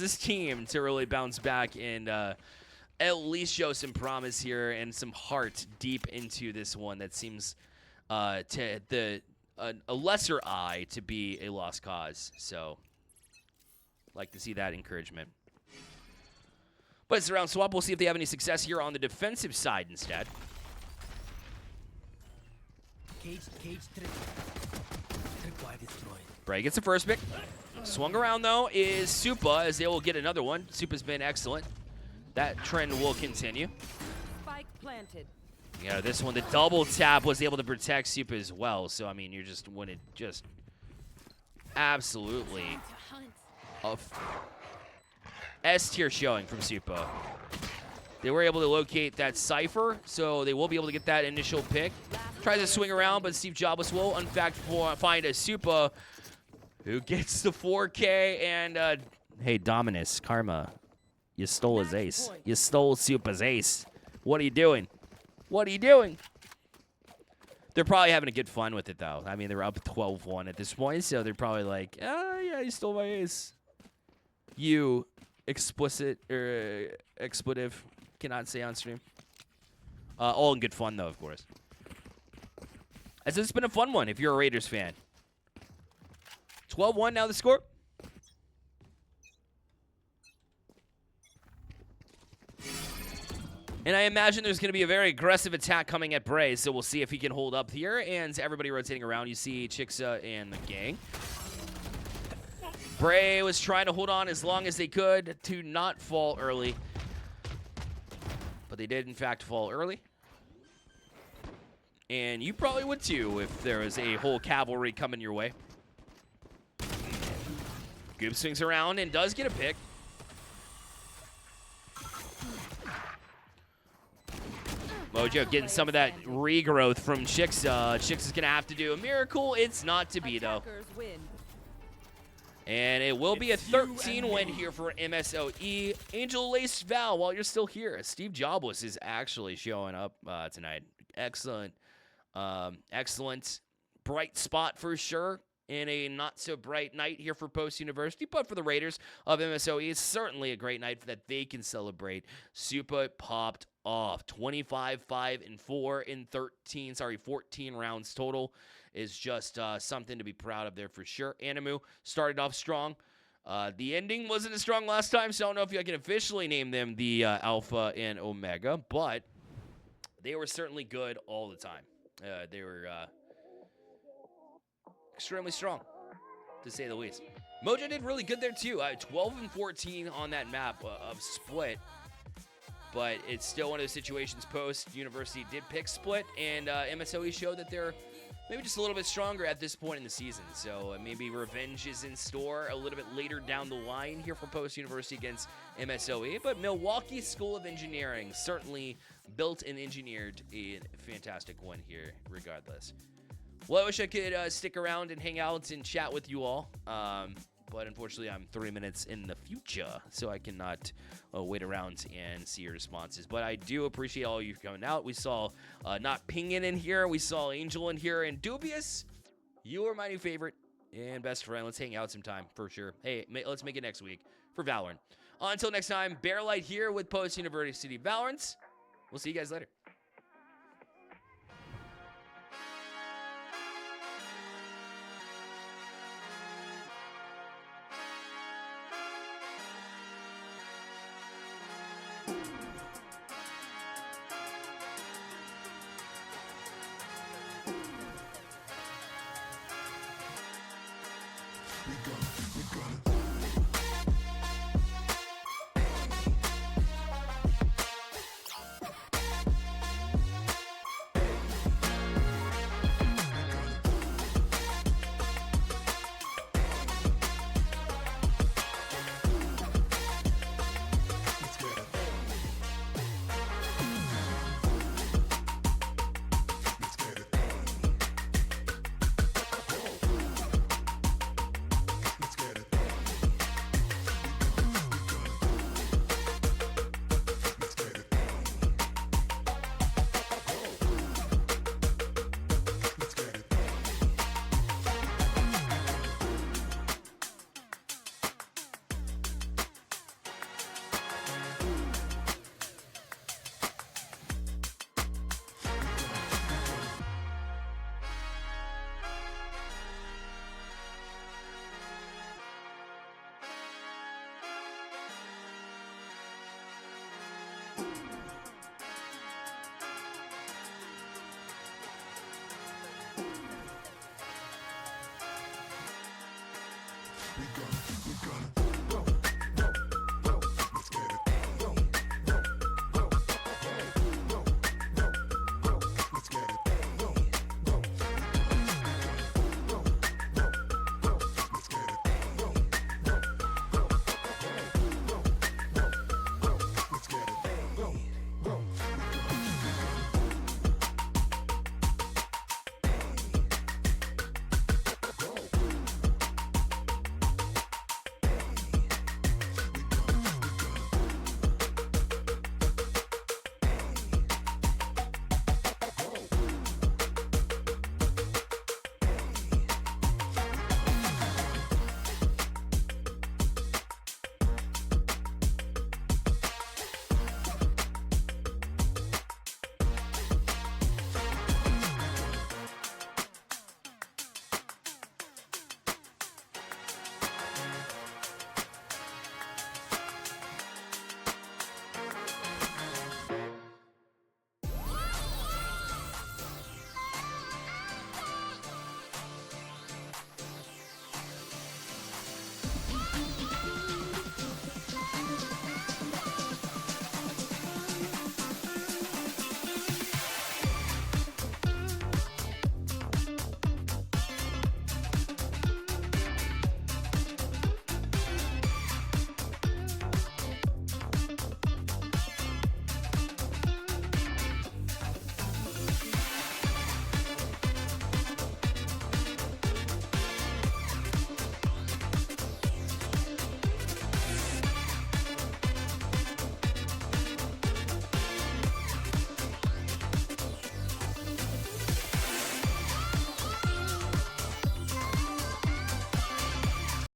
S1: this team to really bounce back and at least show some promise here and some heart deep into this one that seems to a lesser eye to be a lost cause. So, like to see that encouragement. But it's a round swap. We'll see if they have any success here on the defensive side instead. Bray gets the first pick. Swung around, though, is Supa, as they will get another one. Supa's been excellent. That trend will continue.
S4: Spike planted.
S1: Yeah, this one, the double tap was able to protect Supa as well. So, I mean, you're just when it just absolutely a S-tier showing from Supa. They were able to locate that Cypher, so they will be able to get that initial pick. Tries to swing around, but SteveJobless will, in fact, find a Supa who gets the 4K. And, hey, Dominus, Karma, you stole his ace. You stole Supa's ace. What are you doing? What are you doing? They're probably having a good fun with it, though. I mean, they're up 12-1 at this point, so they're probably like, oh, yeah, you stole my ace. You explicit or expletive cannot say on stream. All in good fun, though, of course. As it's been a fun one if you're a Raiders fan. 12-1 now the score. And I imagine there's going to be a very aggressive attack coming at Bray, so we'll see if he can hold up here. And everybody rotating around, you see Chixxa and the gang. Bray was trying to hold on as long as they could to not fall early. But they did, in fact, fall early. And you probably would, too, if there was a whole cavalry coming your way. Goop swings around and does get a pick. Mojo getting some of that regrowth from Chixxa. Chixxa's going to have to do a miracle. It's not to be, though. And it will be a 13 win here for MSOE. Angel Lace Val, while you're still here, SteveJobless is actually showing up tonight. Excellent. Excellent. Bright spot for sure in a not-so-bright night here for post-university. But for the Raiders of MSOE, it's certainly a great night that they can celebrate. Supa popped off. 25, 5, and 4 in 14 rounds total is just something to be proud of there for sure. Animu started off strong. The ending wasn't as strong last time, so I don't know if I can officially name them the Alpha and Omega, but they were certainly good all the time. They were extremely strong, to say the least. Mojo did really good there too. 12 and 14 on that map of split. But it's still one of those situations University did pick split, and MSOE showed that they're maybe just a little bit stronger at this point in the season. So maybe revenge is in store a little bit later down the line here for University against MSOE. But Milwaukee School of Engineering certainly built and engineered a fantastic one here regardless. Well, I wish I could stick around and hang out and chat with you all. But unfortunately, I'm 3 minutes in the future, so I cannot wait around and see your responses. But I do appreciate all you coming out. We saw Not Pingin in here. We saw Angel in here. And Dubious, you are my new favorite and best friend. Let's hang out sometime for sure. Hey, let's make it next week for Valorant. Until next time, Bearlight here with University Valorant. We'll see you guys later.
S7: We gonna